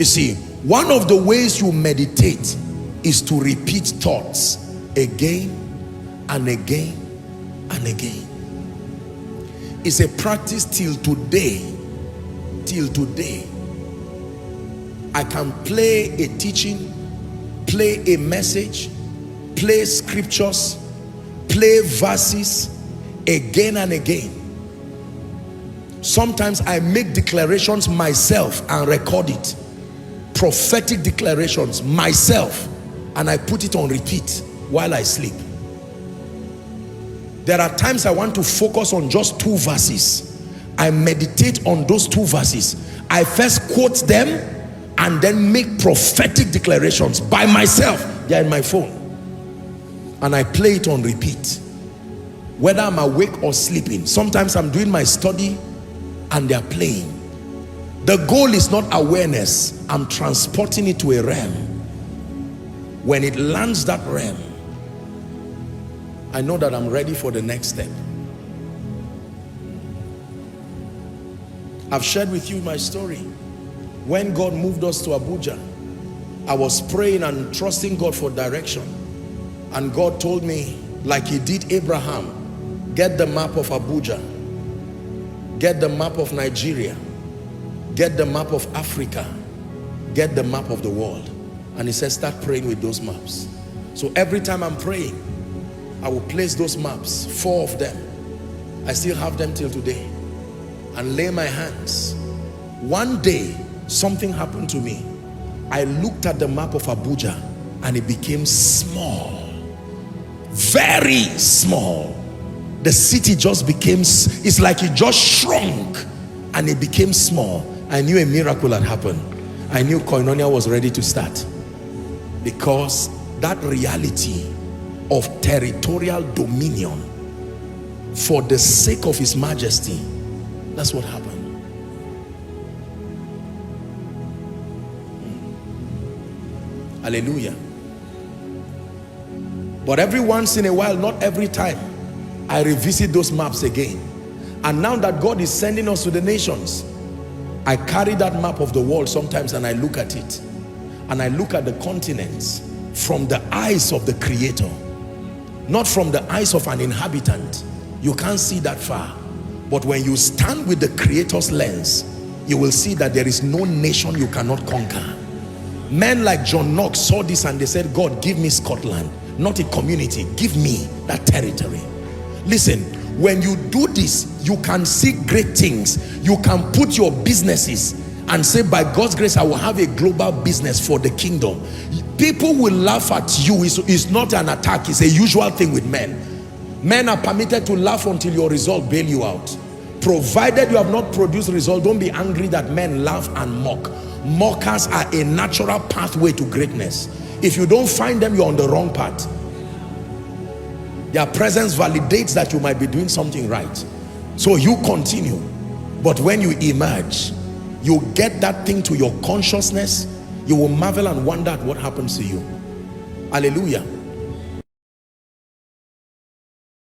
You see, one of the ways you meditate is to repeat thoughts again and again and again. It's a practice till today. Till today, I can play a teaching, play a message, play scriptures, play verses again and again. Sometimes I make declarations myself and record it. Prophetic declarations myself, and I put it on repeat while I sleep. There are times I want to focus on just 2 verses. I meditate on those 2 verses. I first quote them and then make prophetic declarations by myself. They are in my phone. And I play it on repeat. Whether I'm awake or sleeping. Sometimes I'm doing my study and they are playing. The goal is not awareness. I'm transporting it to a realm. When it lands that realm, I know that I'm ready for the next step. I've shared with you my story. When God moved us to Abuja, I was praying and trusting God for direction. And God told me, like he did Abraham, get the map of Abuja, get the map of Nigeria, get the map of Africa, get the map of the world. And he said, start praying with those maps. So every time I'm praying, I will place those maps, 4 of them. I still have them till today. And lay my hands. One day, something happened to me. I looked at the map of Abuja and it became small. Very small. The city just became, it's like it just shrunk and it became small. I knew a miracle had happened. I knew Koinonia was ready to start. Because that reality of territorial dominion for the sake of his majesty, that's what happened. Hallelujah. But every once in a while, not every time, I revisit those maps again. And now that God is sending us to the nations, I carry that map of the world sometimes and I look at it. And I look at the continents from the eyes of the Creator, not from the eyes of an inhabitant. You can't see that far. But when you stand with the Creator's lens, you will see that there is no nation you cannot conquer. Men like John Knox saw this and they said, God, give me Scotland, not a community, give me that territory. Listen, when you do this, you can see great things. You can put your businesses and say, by God's grace, I will have a global business for the kingdom. People will laugh at you. It's not an attack, it's a usual thing with men. Men are permitted to laugh until your result bail you out. Provided you have not produced result, don't be angry that men laugh and mock. Mockers are a natural pathway to greatness. If you don't find them, you're on the wrong path. Their presence validates that you might be doing something right. So you continue. But when you emerge, you get that thing to your consciousness, you will marvel and wonder at what happens to you. Hallelujah.